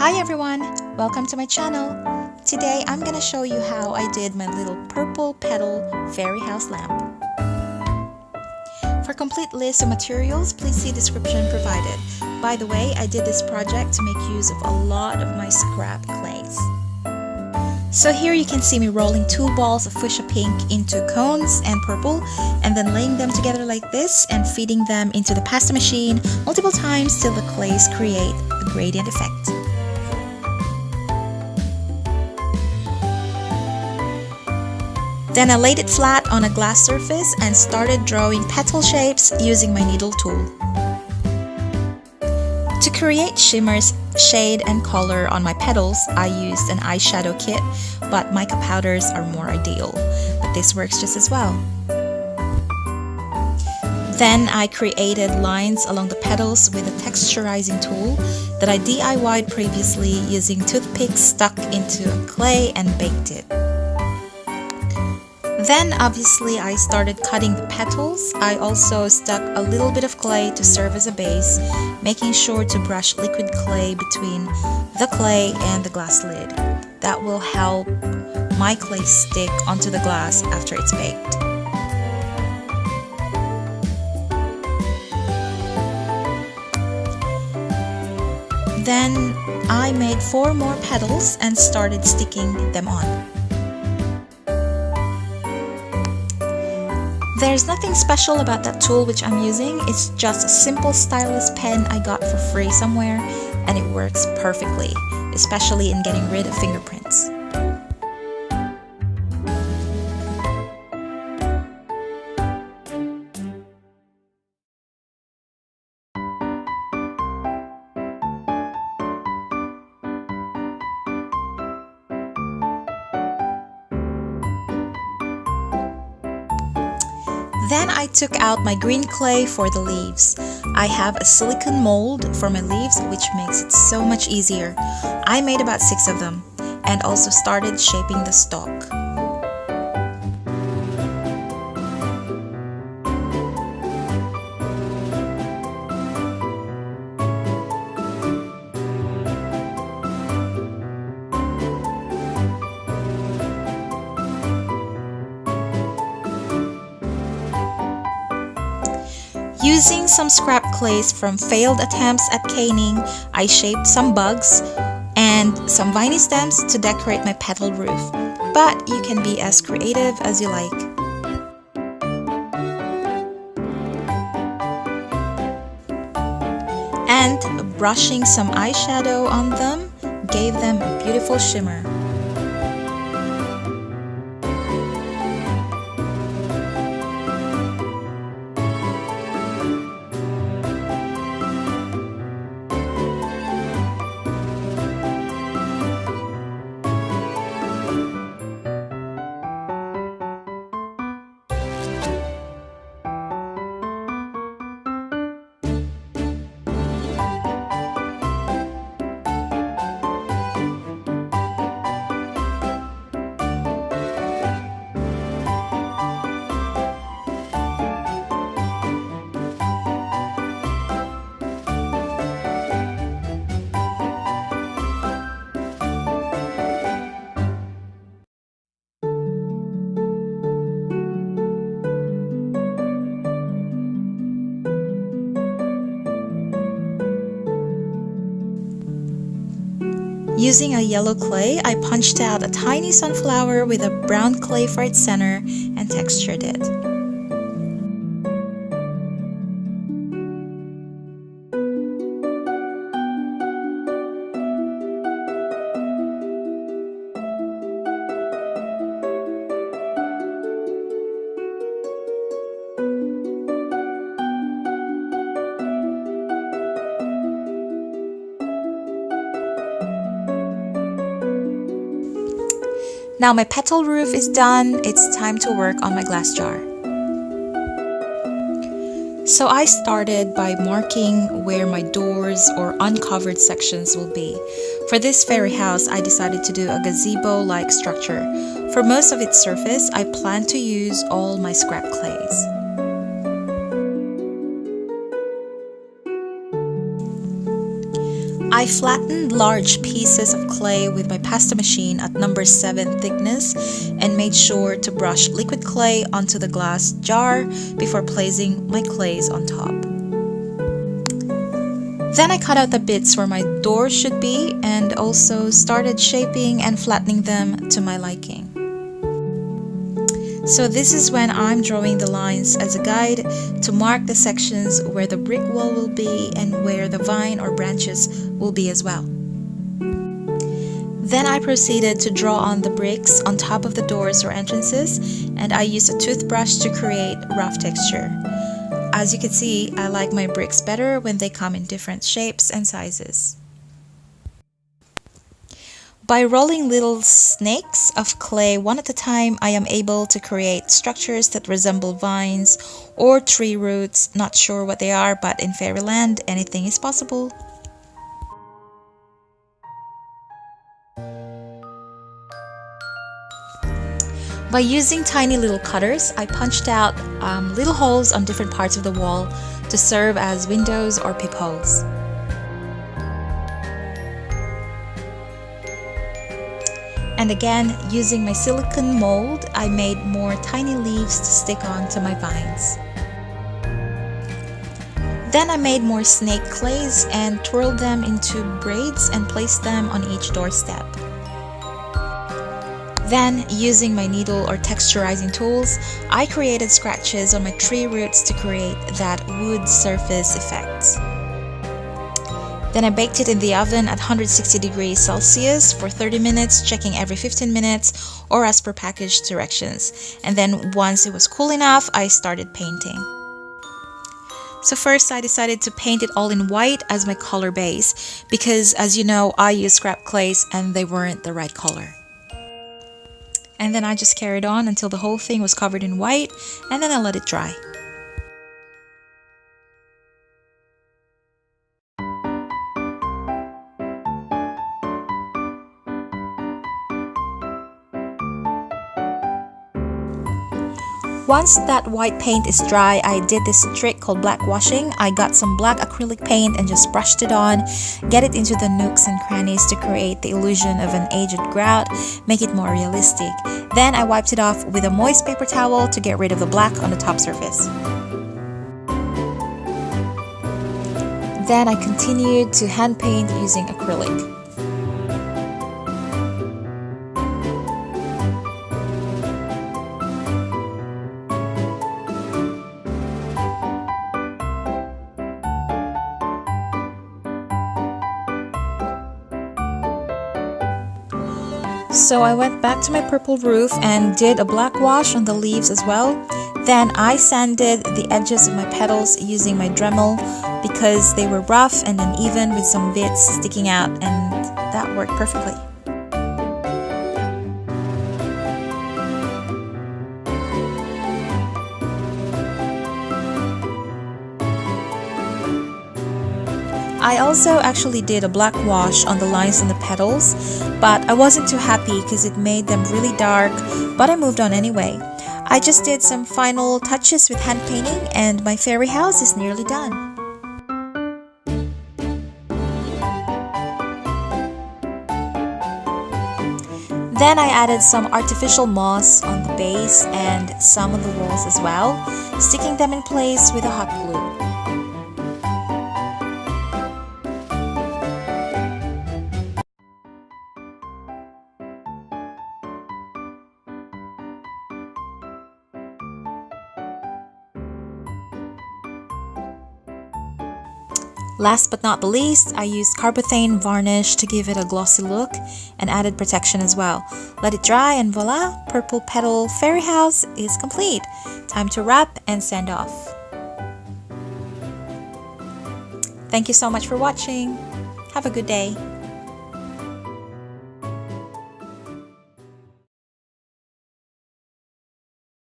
Hi everyone! Welcome to my channel. Today I'm gonna show you how I did my little purple petal fairy house lamp. For complete list of materials, please see description provided. By the way, I did this project to make use of a lot of my scrap clays. So here you can see me rolling two balls of fuchsia pink into cones and purple, and then laying them together like this and feeding them into the pasta machine multiple times till the clays create a gradient effect. Then I laid it flat on a glass surface and started drawing petal shapes using my needle tool. To create shimmers, shade and color on my petals, I used an eyeshadow kit, but mica powders are more ideal, but this works just as well. Then I created lines along the petals with a texturizing tool that I DIY'd previously using toothpicks stuck into clay and baked it. Then obviously I started cutting the petals. I also stuck a little bit of clay to serve as a base, making sure to brush liquid clay between the clay and the glass lid. That will help my clay stick onto the glass after it's baked. Then I made 4 more petals and started sticking them on. There's nothing special about that tool which I'm using, it's just a simple stylus pen I got for free somewhere, and it works perfectly, especially in getting rid of fingerprints. Then I took out my green clay for the leaves. I have a silicone mold for my leaves, which makes it so much easier. I made about 6 of them and also started shaping the stalk. Using some scrap clays from failed attempts at caning, I shaped some bugs and some viney stems to decorate my petal roof. But you can be as creative as you like. And brushing some eyeshadow on them gave them a beautiful shimmer. Using a yellow clay, I punched out a tiny sunflower with a brown clay for its center and textured it. Now my petal roof is done, it's time to work on my glass jar. So I started by marking where my doors or uncovered sections will be. For this fairy house, I decided to do a gazebo-like structure. For most of its surface, I plan to use all my scrap clays. I flattened large pieces of clay with my pasta machine at number 7 thickness and made sure to brush liquid clay onto the glass jar before placing my clays on top. Then I cut out the bits where my door should be and also started shaping and flattening them to my liking. So this is when I'm drawing the lines as a guide to mark the sections where the brick wall will be and where the vine or branches will be as well. Then I proceeded to draw on the bricks on top of the doors or entrances, and I used a toothbrush to create rough texture. As you can see, I like my bricks better when they come in different shapes and sizes. By rolling little snakes of clay one at a time, I am able to create structures that resemble vines or tree roots. Not sure what they are, but in fairyland, anything is possible. By using tiny little cutters, I punched out little holes on different parts of the wall to serve as windows or peepholes. And again, using my silicone mold, I made more tiny leaves to stick on to my vines. Then I made more snake clays and twirled them into braids and placed them on each doorstep. Then, using my needle or texturizing tools, I created scratches on my tree roots to create that wood surface effect. Then I baked it in the oven at 160 degrees Celsius for 30 minutes, checking every 15 minutes or as per package directions. And then once it was cool enough, I started painting. So first I decided to paint it all in white as my color base because, as you know, I use scrap clays and they weren't the right color. And then I just carried on until the whole thing was covered in white, and then I let it dry. Once that white paint is dry, I did this trick called black washing. I got some black acrylic paint and just brushed it on, get it into the nooks and crannies to create the illusion of an aged grout, make it more realistic. Then I wiped it off with a moist paper towel to get rid of the black on the top surface. Then I continued to hand paint using acrylic. So I went back to my purple roof and did a black wash on the leaves as well. Then I sanded the edges of my petals using my Dremel because they were rough and uneven with some bits sticking out, and that worked perfectly. I also actually did a black wash on the lines on the petals, but I wasn't too happy because it made them really dark, but I moved on anyway. I just did some final touches with hand painting and my fairy house is nearly done. Then I added some artificial moss on the base and some on the walls as well, sticking them in place with a hot glue. Last but not the least, I used Carbothane varnish to give it a glossy look and added protection as well. Let it dry and voila, purple petal fairy house is complete. Time to wrap and send off. Thank you so much for watching. Have a good day.